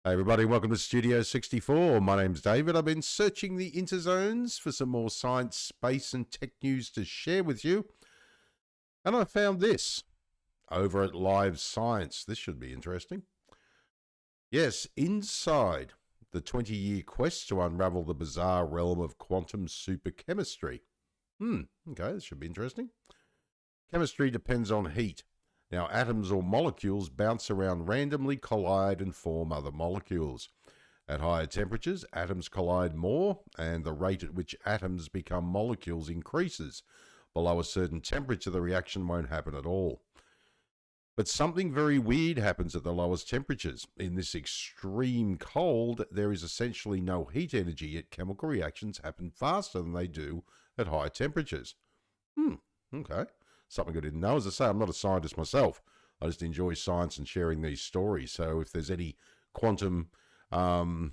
Hey everybody, welcome to Studio 64. My name's David. I've been searching the interzones for some more science, space and tech news to share with you. And I found this over at Live Science. This should be interesting. Yes, inside the 20-year quest to unravel the bizarre realm of quantum superchemistry. Okay, this should be interesting. Chemistry depends on heat. Now, atoms or molecules bounce around randomly, collide, and form other molecules. At higher temperatures, atoms collide more, and the rate at which atoms become molecules increases. Below a certain temperature, the reaction won't happen at all. But something very weird happens at the lowest temperatures. In this extreme cold, there is essentially no heat energy, yet chemical reactions happen faster than they do at high temperatures. Okay. Something I didn't know. As I say, I'm not a scientist myself. I just enjoy science and sharing these stories. So if there's any quantum, quantum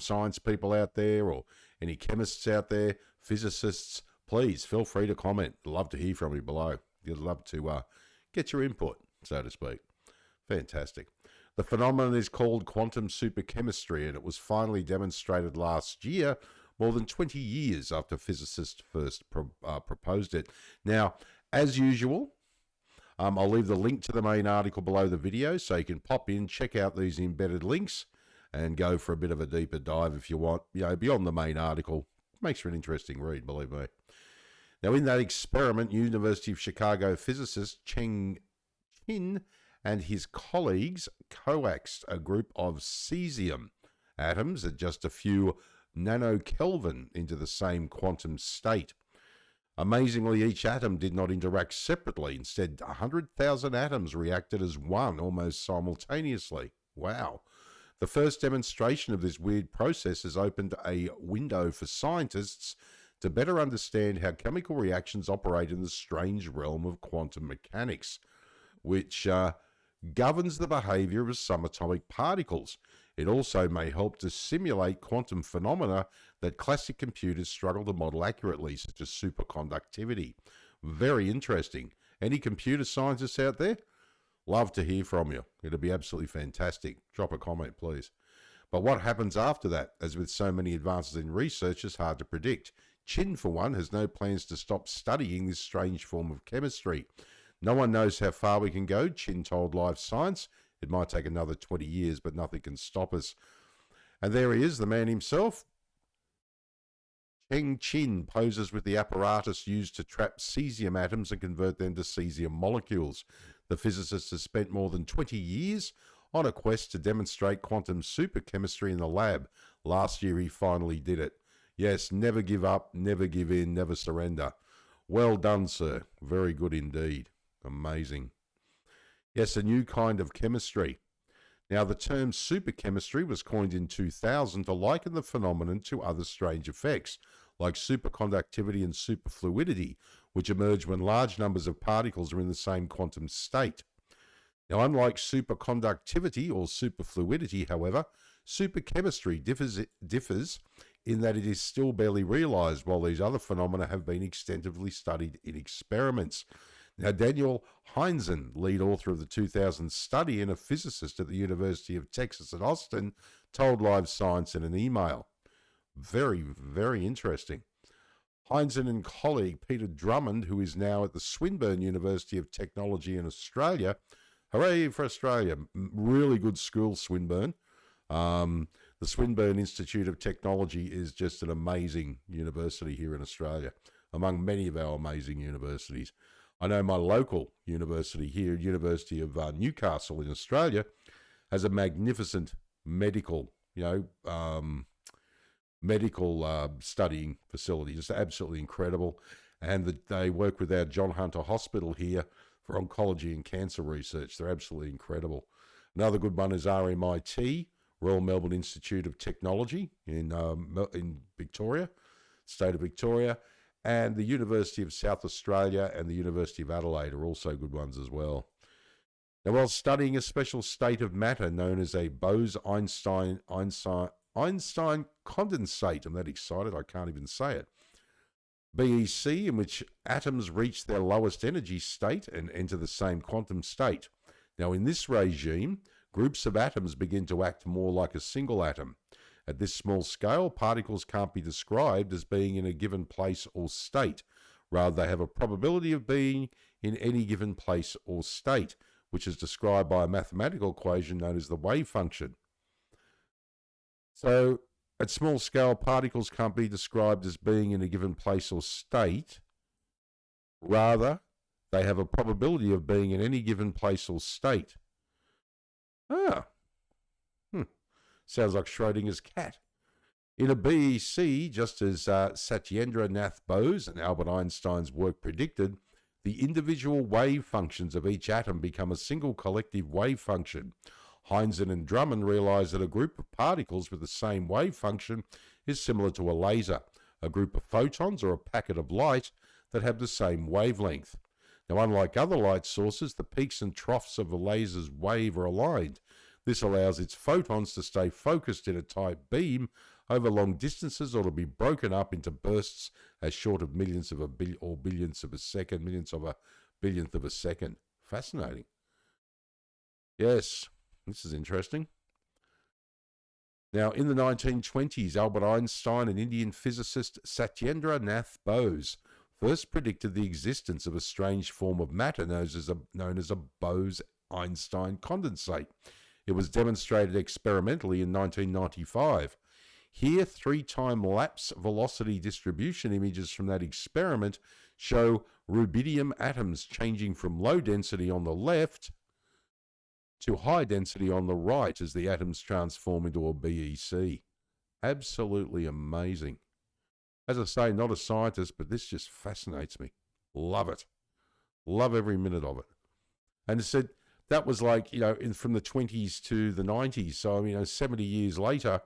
science people out there, or any chemists out there, physicists, please feel free to comment. Love to hear from you below. I'd love to get your input, so to speak. Fantastic. The phenomenon is called quantum superchemistry, and it was finally demonstrated last year, more than 20 years after physicists first proposed it. Now, as usual, I'll leave the link to the main article below the video, so you can pop in, check out these embedded links, and go for a bit of a deeper dive if you want, beyond the main article. Makes for an interesting read, believe me. Now, in that experiment, University of Chicago physicist Cheng Chin and his colleagues coaxed a group of cesium atoms at just a few nanokelvin into the same quantum state. Amazingly, each atom did not interact separately. Instead, 100,000 atoms reacted as one almost simultaneously. Wow. The first demonstration of this weird process has opened a window for scientists to better understand how chemical reactions operate in the strange realm of quantum mechanics, which governs the behavior of subatomic particles. It also may help to simulate quantum phenomena that classic computers struggle to model accurately, such as superconductivity. Very interesting. Any computer scientists out there? Love to hear from you. It'll be absolutely fantastic. Drop a comment, please. But what happens after that, as with so many advances in research, is hard to predict. Chin, for one, has no plans to stop studying this strange form of chemistry. No one knows how far we can go, Chin told Live Science. It might take another 20 years, but nothing can stop us. And there he is, the man himself. Cheng Chin poses with the apparatus used to trap cesium atoms and convert them to cesium molecules. The physicist has spent more than 20 years on a quest to demonstrate quantum superchemistry in the lab. Last year he finally did it. Yes, never give up, never give in, never surrender. Well done, sir. Very good indeed. Amazing. Yes, a new kind of chemistry. Now, the term superchemistry was coined in 2000 to liken the phenomenon to other strange effects, like superconductivity and superfluidity, which emerge when large numbers of particles are in the same quantum state. Now, unlike superconductivity or superfluidity, however, superchemistry differs in that it is still barely realized, while these other phenomena have been extensively studied in experiments. Now, Daniel Heinzen, lead author of the 2000 study and a physicist at the University of Texas at Austin, told Live Science in an email. Very, very interesting. Heinzen and colleague Peter Drummond, who is now at the Swinburne University of Technology in Australia. Hooray for Australia. Really good school, Swinburne. The Swinburne Institute of Technology is just an amazing university here in Australia, among many of our amazing universities. I know my local university here, University of Newcastle in Australia, has a magnificent medical, studying facility. Just absolutely incredible. And they work with our John Hunter Hospital here for oncology and cancer research. They're absolutely incredible. Another good one is RMIT, Royal Melbourne Institute of Technology in Victoria, state of Victoria. And the University of South Australia and the University of Adelaide are also good ones as well. Now, while studying a special state of matter known as a Bose-Einstein condensate, I'm that excited I can't even say it, BEC, in which atoms reach their lowest energy state and enter the same quantum state. Now, in this regime, groups of atoms begin to act more like a single atom. At this small scale, particles can't be described as being in a given place or state. Rather, they have a probability of being in any given place or state, which is described by a mathematical equation known as the wave function. So, at small scale, particles can't be described as being in a given place or state. Rather, they have a probability of being in any given place or state. Sounds like Schrodinger's cat. In a BEC, just as Satyendra Nath Bose and Albert Einstein's work predicted, the individual wave functions of each atom become a single collective wave function. Heinzen and Drummond realized that a group of particles with the same wave function is similar to a laser, a group of photons or a packet of light that have the same wavelength. Now, unlike other light sources, the peaks and troughs of a laser's wave are aligned. This allows its photons to stay focused in a tight beam over long distances or to be broken up into bursts as short of millionths of a billionth of a second. Fascinating. Yes, this is interesting. Now, in the 1920s, Albert Einstein and Indian physicist Satyendra Nath Bose first predicted the existence of a strange form of matter known as a Bose-Einstein condensate. It was demonstrated experimentally in 1995. Here, 3-time lapse velocity distribution images from that experiment show rubidium atoms changing from low density on the left to high density on the right as the atoms transform into a BEC. Absolutely amazing. As I say, not a scientist, but this just fascinates me. Love it. Love every minute of it. And it said that was like, from the 20s to the 90s. So, 70 years later,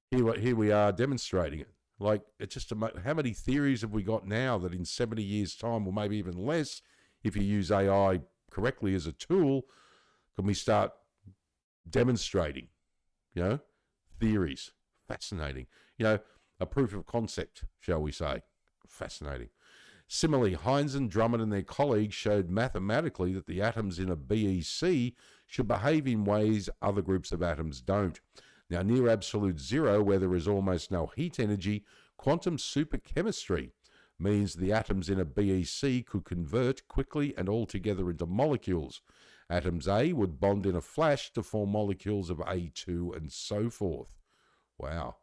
here we are demonstrating it. Like, it's just how many theories have we got now that in 70 years' time, or maybe even less, if you use AI correctly as a tool, can we start demonstrating, theories? Fascinating. A proof of concept, shall we say. Fascinating. Similarly, Heinz and Drummond and their colleagues showed mathematically that the atoms in a BEC should behave in ways other groups of atoms don't. Now, near absolute zero, where there is almost no heat energy, quantum superchemistry means the atoms in a BEC could convert quickly and altogether into molecules. Atoms A would bond in a flash to form molecules of A2 and so forth. Wow.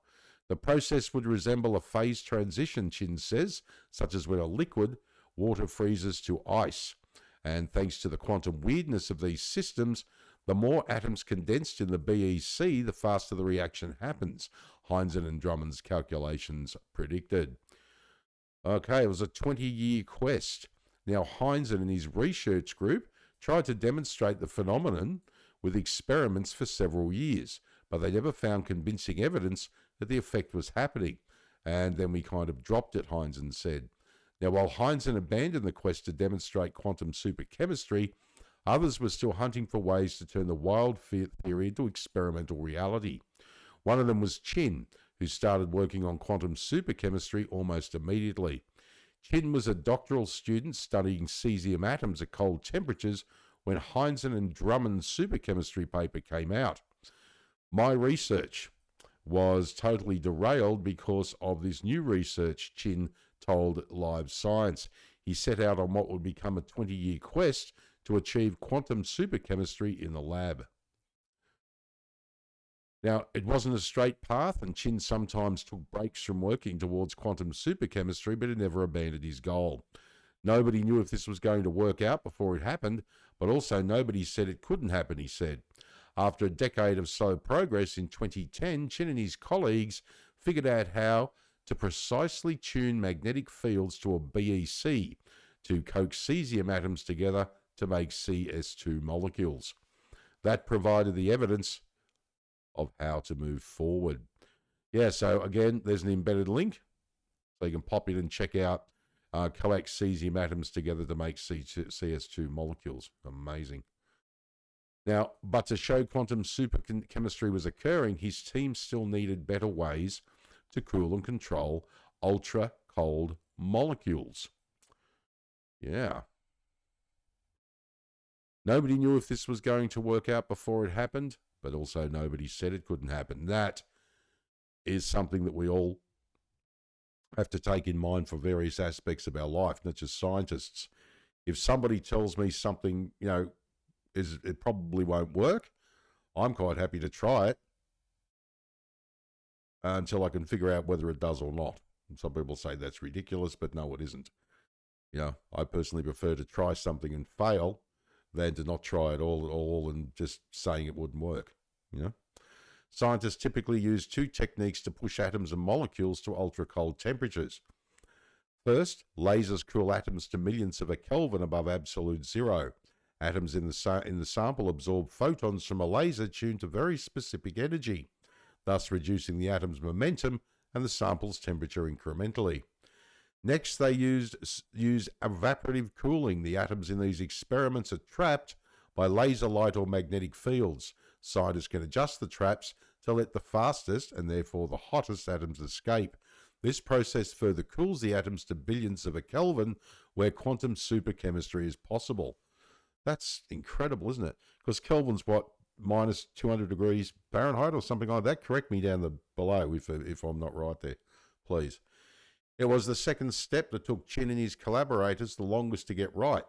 The process would resemble a phase transition, Chin says, such as when a liquid, water freezes to ice. And thanks to the quantum weirdness of these systems, the more atoms condensed in the BEC, the faster the reaction happens, Heinzen and Drummond's calculations predicted. Okay, it was a 20-year quest. Now, Heinzen and his research group tried to demonstrate the phenomenon with experiments for several years, but they never found convincing evidence that the effect was happening. And then we kind of dropped it, Heinzen said. Now, while Heinzen abandoned the quest to demonstrate quantum superchemistry, others were still hunting for ways to turn the wild theory into experimental reality. One of them was Chin, who started working on quantum superchemistry almost immediately. Chin was a doctoral student studying cesium atoms at cold temperatures when Heinzen and Drummond's superchemistry paper came out. My research was totally derailed because of this new research, Chin told Live Science. He set out on what would become a 20-year quest to achieve quantum superchemistry in the lab. Now, it wasn't a straight path, and Chin sometimes took breaks from working towards quantum superchemistry, but he never abandoned his goal. Nobody knew if this was going to work out before it happened, but also nobody said it couldn't happen, he said. After a decade of slow progress in 2010, Chin and his colleagues figured out how to precisely tune magnetic fields to a BEC to coax cesium atoms together to make CS2 molecules. That provided the evidence of how to move forward. Yeah, so again, there's an embedded link, so you can pop in and check out coax cesium atoms together to make CS2 molecules. Amazing. Now, but to show quantum superchemistry was occurring, his team still needed better ways to cool and control ultra-cold molecules. Yeah. Nobody knew if this was going to work out before it happened, but also nobody said it couldn't happen. That is something that we all have to take in mind for various aspects of our life, not just scientists. If somebody tells me something, it probably won't work, I'm quite happy to try it until I can figure out whether it does or not. And some people say that's ridiculous, but no, it isn't. I personally prefer to try something and fail than to not try it all and just saying it wouldn't work. Scientists typically use two techniques to push atoms and molecules to ultra-cold temperatures. First, lasers cool atoms to millionths of a Kelvin above absolute zero. Atoms in the sample absorb photons from a laser tuned to very specific energy, thus reducing the atom's momentum and the sample's temperature incrementally. Next, they use evaporative cooling. The atoms in these experiments are trapped by laser light or magnetic fields. Scientists can adjust the traps to let the fastest and therefore the hottest atoms escape. This process further cools the atoms to billionths of a Kelvin, where quantum superchemistry is possible. That's incredible, isn't it? Because Kelvin's what, minus 200 degrees Fahrenheit or something like that? Correct me down below if I'm not right there, please. It was the second step that took Chin and his collaborators the longest to get right.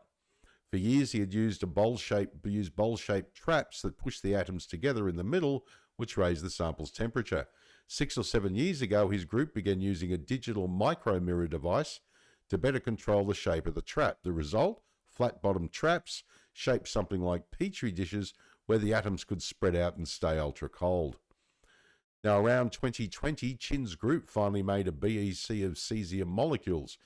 For years, he had used bowl-shaped traps that pushed the atoms together in the middle, which raised the sample's temperature. 6 or 7 years ago, his group began using a digital micro-mirror device to better control the shape of the trap. The result? Flat-bottomed traps shaped something like petri dishes where the atoms could spread out and stay ultra-cold. Now, around 2020, Chin's group finally made a BEC of cesium molecules.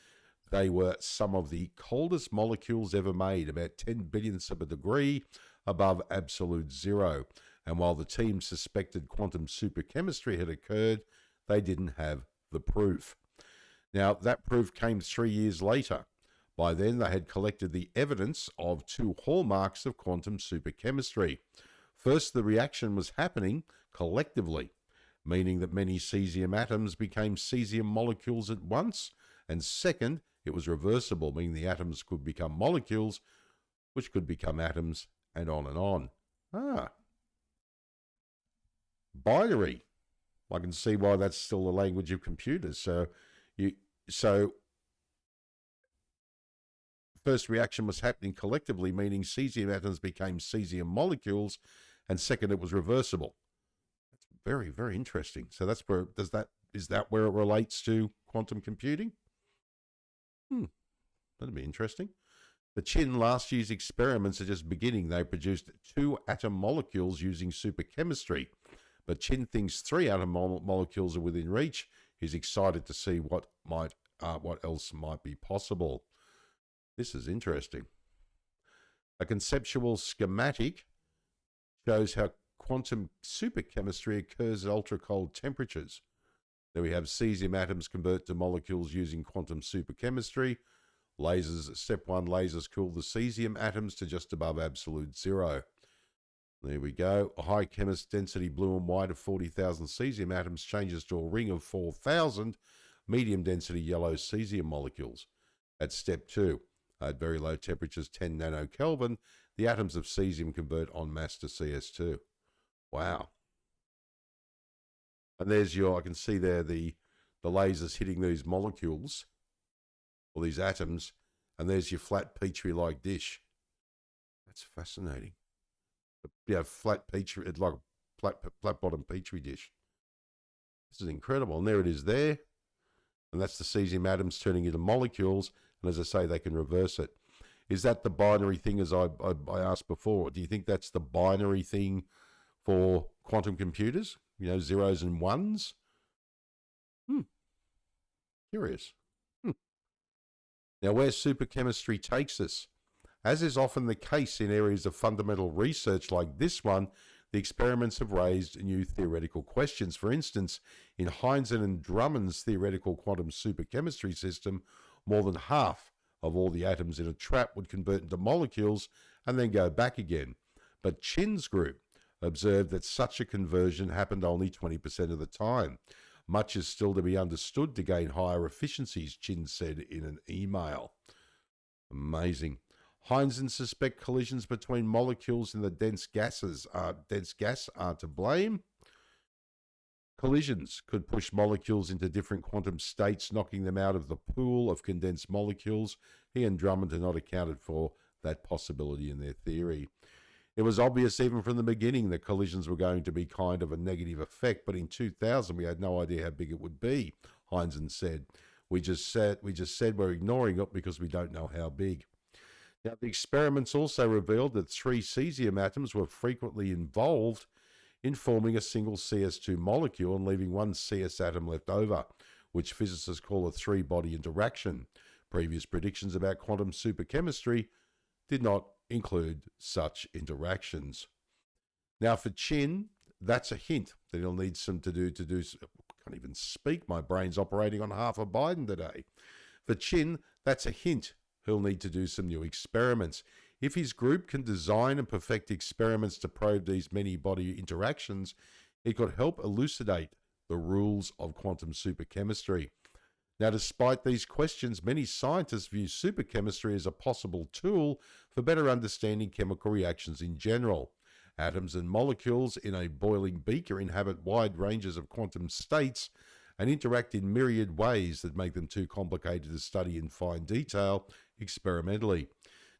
They were some of the coldest molecules ever made, about 10 billionths of a degree above absolute zero. And while the team suspected quantum superchemistry had occurred, they didn't have the proof. Now, that proof came 3 years later. By then, they had collected the evidence of two hallmarks of quantum superchemistry. First, the reaction was happening collectively, meaning that many cesium atoms became cesium molecules at once. And second, it was reversible, meaning the atoms could become molecules, which could become atoms, and on and on. Binary. I can see why that's still the language of computers. So first reaction was happening collectively, meaning cesium atoms became cesium molecules, and second, it was reversible. That's very, very interesting. So that's where is that where it relates to quantum computing? That'd be interesting. The Chin last year's experiments are just beginning. They produced 2 atom molecules using superchemistry, but Chin thinks 3 atom molecules are within reach. He's excited to see what else might be possible. This is interesting. A conceptual schematic shows how quantum superchemistry occurs at ultra-cold temperatures. There we have cesium atoms convert to molecules using quantum superchemistry. Step 1, lasers cool the cesium atoms to just above absolute zero. There we go. A high chemist density blue and white of 40,000 cesium atoms changes to a ring of 4,000 medium density yellow cesium molecules. At step 2, at very low temperatures, 10 nanokelvin, the atoms of cesium convert en masse to CS2. Wow. And there's I can see there the lasers hitting these molecules, or these atoms, and there's your flat petri-like dish. That's fascinating. Flat petri, it's like a flat bottom petri dish. This is incredible. And there it is there. And that's the cesium atoms turning into molecules. And as I say, they can reverse it. Is that the binary thing, as I asked before? Do you think that's the binary thing for quantum computers? Zeros and ones? Curious. Now, where superchemistry takes us, as is often the case in areas of fundamental research like this one, the experiments have raised new theoretical questions. For instance, in Heinzen and Drummond's theoretical quantum superchemistry system, more than half of all the atoms in a trap would convert into molecules and then go back again. But Chin's group observed that such a conversion happened only 20% of the time. Much is still to be understood to gain higher efficiencies, Chin said in an email. Amazing. Heinzen suspect collisions between molecules in the dense gas are to blame. Collisions could push molecules into different quantum states, knocking them out of the pool of condensed molecules. He and Drummond had not accounted for that possibility in their theory. It was obvious even from the beginning that collisions were going to be kind of a negative effect, but in 2000 we had no idea how big it would be, Heinzen said. We just said we're ignoring it because we don't know how big. Now, the experiments also revealed that 3 cesium atoms were frequently involved in forming a single CS2 molecule and leaving 1 CS atom left over, which physicists call a 3-body interaction. Previous predictions about quantum superchemistry did not include such interactions. Now, for Chin, that's a hint that he'll need some I can't even speak, my brain's operating on half of Biden today. For Chin, that's a hint he'll need to do some new experiments. If his group can design and perfect experiments to probe these many body interactions, it could help elucidate the rules of quantum superchemistry. Now, despite these questions, many scientists view superchemistry as a possible tool for better understanding chemical reactions in general. Atoms and molecules in a boiling beaker inhabit wide ranges of quantum states and interact in myriad ways that make them too complicated to study in fine detail experimentally.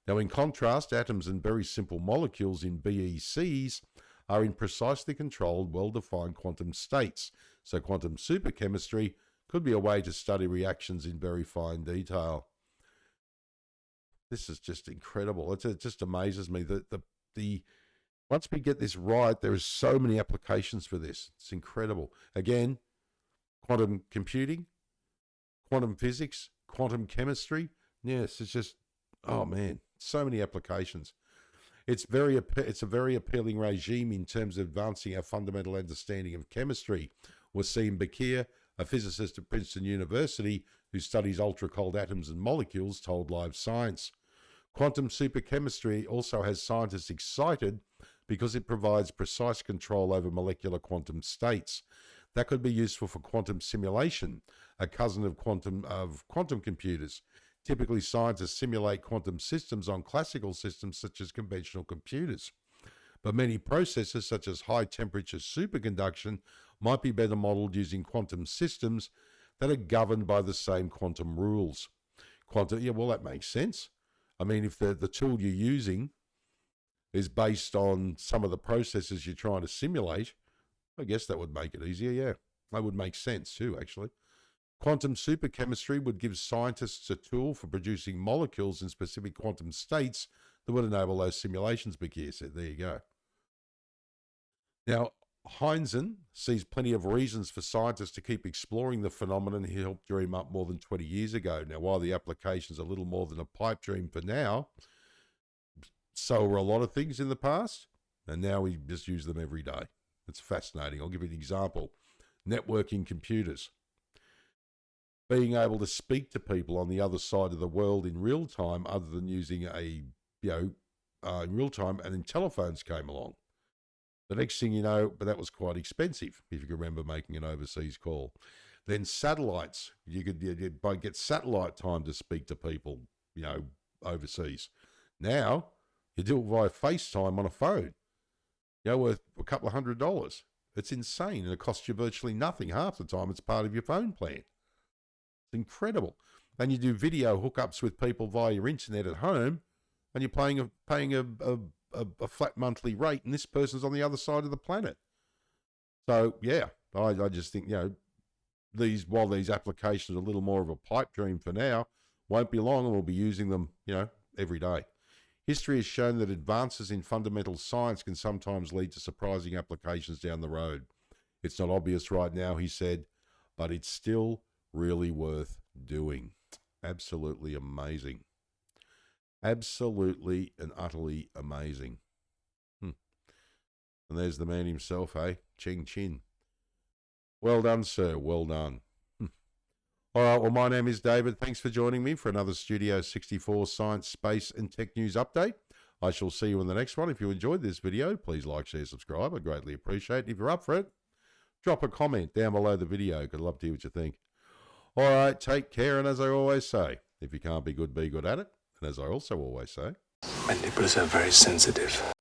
Now, in contrast, atoms and very simple molecules in BECs are in precisely controlled, well-defined quantum states, so quantum superchemistry could be a way to study reactions in very fine detail. This is just incredible. It just amazes me that the once we get this right, there are so many applications for this. It's incredible. Again, quantum computing, quantum physics, quantum chemistry. Yes, it's just, oh man, so many applications. It's a very appealing regime in terms of advancing our fundamental understanding of chemistry. Wasim Bakir, a physicist at Princeton University who studies ultra-cold atoms and molecules, told Live Science. Quantum superchemistry also has scientists excited because it provides precise control over molecular quantum states. That could be useful for quantum simulation, a cousin of quantum computers. Typically, scientists simulate quantum systems on classical systems such as conventional computers. But many processes, such as high-temperature superconduction, might be better modeled using quantum systems that are governed by the same quantum rules. That makes sense. I mean, if the tool you're using is based on some of the processes you're trying to simulate, I guess that would make it easier, yeah. That would make sense too, actually. Quantum superchemistry would give scientists a tool for producing molecules in specific quantum states that would enable those simulations, Bakir said. There you go. Now, Heinzen sees plenty of reasons for scientists to keep exploring the phenomenon he helped dream up more than 20 years ago. Now, while the application's a little more than a pipe dream for now, so were a lot of things in the past, and now we just use them every day. It's fascinating. I'll give you an example. Networking computers. Being able to speak to people on the other side of the world in real time, other than using in real time, and then telephones came along. The next thing you know, but that was quite expensive, if you can remember making an overseas call. Then satellites. You could get satellite time to speak to people, overseas. Now, you do it via FaceTime on a phone, worth a couple of $100. It's insane, and it costs you virtually nothing. Half the time, it's part of your phone plan. It's incredible. And you do video hookups with people via your internet at home, and you're paying a flat monthly rate, and this person's on the other side of the planet. So, yeah, I just think, while these applications are a little more of a pipe dream for now, won't be long, and we'll be using them, every day. History has shown that advances in fundamental science can sometimes lead to surprising applications down the road. It's not obvious right now, he said, but it's still really worth doing. Absolutely amazing. Absolutely and utterly amazing. And there's the man himself, Ching Chin. Well done, sir. Well done. All right, well, my name is David. Thanks for joining me for another Studio 64 Science, Space and Tech News update. I shall see you in the next one. If you enjoyed this video, please like, share, subscribe. I'd greatly appreciate it. If you're up for it, drop a comment down below the video. I'd love to hear what you think. All right, take care, and as I always say, if you can't be good at it. And as I also always say, My nipples are very sensitive.